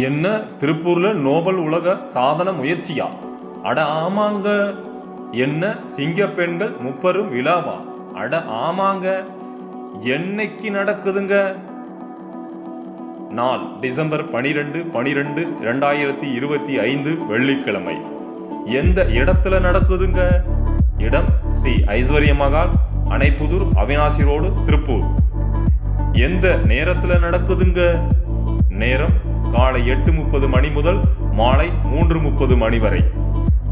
என்ன திருப்பூர்ல நோபல் உலக சாதன முயற்சியா? அட ஆமாங்க. என்ன சிங்க பெண்கள் முப்பெரும் விழாவா? அட ஆமாங்க. என்னைக்கு நடக்குதுங்க? நாள் டிசம்பர் 12/12/2025 வெள்ளிக்கிழமை. எந்த இடத்துல நடக்குதுங்க? இடம் ஸ்ரீ ஐஸ்வர்ய மகால், அணைப்புதூர், அவினாசி ரோடு, திருப்பூர். எந்த நேரத்துல நடக்குதுங்க? நேரம் காலை 8:30 மணி முதல் மாலை 3:30 மணி வரை.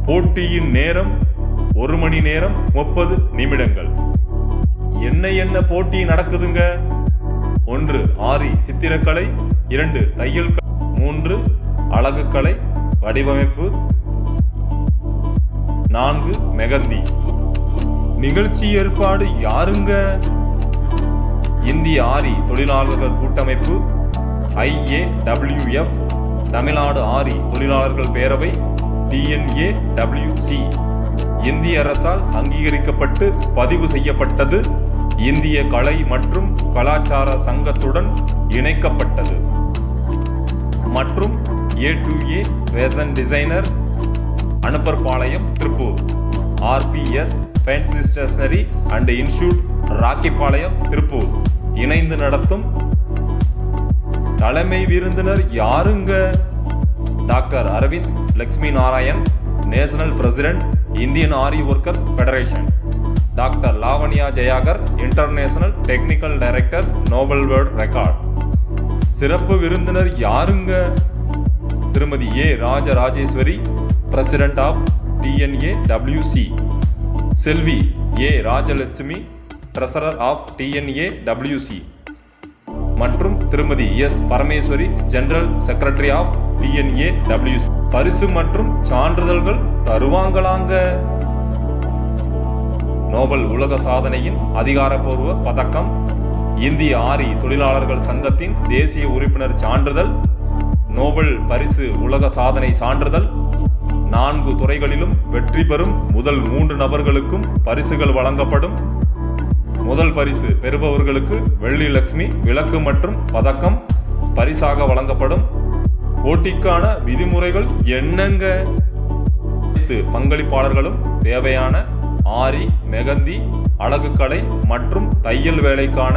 போட்டியின் நேரம் 1 மணி நேரம் 30 நிமிடங்கள். என்ன போட்டி நடக்குதுங்க? 1 ஆரி சித்திரக்கலை, 2 தையல், 3 அழகுக்கலை வடிவமைப்பு, 4 மெகந்தி. நிகழ்ச்சி ஏற்பாடு யாருங்க? இந்திய ஆரி தொழிலாளர்கள் கூட்டமைப்பு, IAWF, தமிழ்நாடு ஆரி தொழிலாளர்கள் பேரவை, TNAWC. இந்திய அரசால் அங்கீகரிக்கப்பட்டு பதிவு செய்யப்பட்டது. இந்திய கலை மற்றும் கலாச்சார சங்கத்துடன் இணைக்கப்பட்டது. மற்றும் A2A fashion designer, Anupparpalayam, Tiruppur. RPS fancy stationery and institute, Rakkipalayam, Tiruppur இணைந்து நடத்தும். தலைமை விருந்தினர் யாருங்க? Doctor Aravind Lakshmi Narayan, national president, Indian Aari workers federation. Doctor Lavanya Jayakar, international technical director, noble world record. சிறப்பு விருந்தினர் யாருங்க? திருமதி A. Rajarajeswari, president of TNAWC. செல்வி A. Rajalakshmi, treasurer of TNAWC. மற்றும் திருமதி S. Parameswari, general secretary of TNAWC. பரிசு மற்றும் சான்றிதழ்கள் தருவாங்களாங்க. நோபல் உலக சாதனையின் அதிகாரப்பூர்வ பதக்கம், இந்திய ஆரி தொழிலாளர்கள் சங்கத்தின் தேசிய உறுப்பினர் சான்றிதழ், நோபல் பரிசு உலக சாதனை சான்றிதழ். 4 துறைகளிலும் வெற்றி பெறும் முதல் 3 நபர்களுக்கும் பரிசுகள் வழங்கப்படும். முதல் பரிசு பெறுபவர்களுக்கு வெள்ளி லட்சுமி விளக்கு மற்றும் பதக்கம் பரிசாக வழங்கப்படும். போட்டிக்கான விதிமுறைகள் என்னங்க? பங்களிப்பாளர்களும் தேவையான ஆரி, மெகந்தி, அழகுக்கலை மற்றும் தையல் வேலைக்கான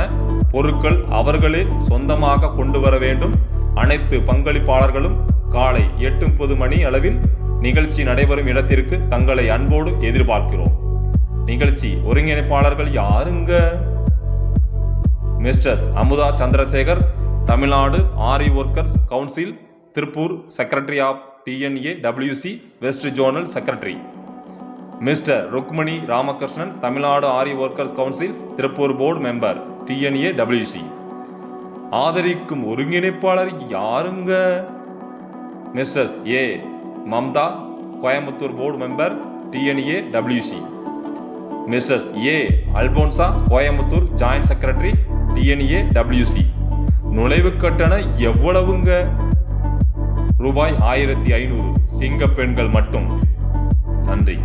பொருட்கள் அவர்களே சொந்தமாக கொண்டு வர வேண்டும். அனைத்து பங்களிப்பாளர்களும் காலை 8:30 மணி அளவில் நிகழ்ச்சி நடைபெறும் இடத்திற்கு தங்களை அன்போடு எதிர்பார்க்கிறோம். நிகழ்ச்சி ஒருங்கிணைப்பாளர்கள் யாருங்க? Mrs Amudha Chandrasekar, Tamil Nadu Aari workers council, Tiruppur secretary of TNAWC west zonal secretary. Mister Rukmani Ramakrishnan, Tamil Nadu Aari workers council, Tiruppur board member, TNAWC. ஆதரிக்கும் ஒருங்கிணைப்பாளர் யாருங்க? Mrs A. Mamta, Coimbatore board member, TNAWC. Mrs A. Alphonsa, Coimbatore joint secretary, TNAWC. நுழைவு கட்டணம் எவ்வளவுங்க? ரூபாய் 1500. சிங்க பெண்கள் மட்டும். நன்றி.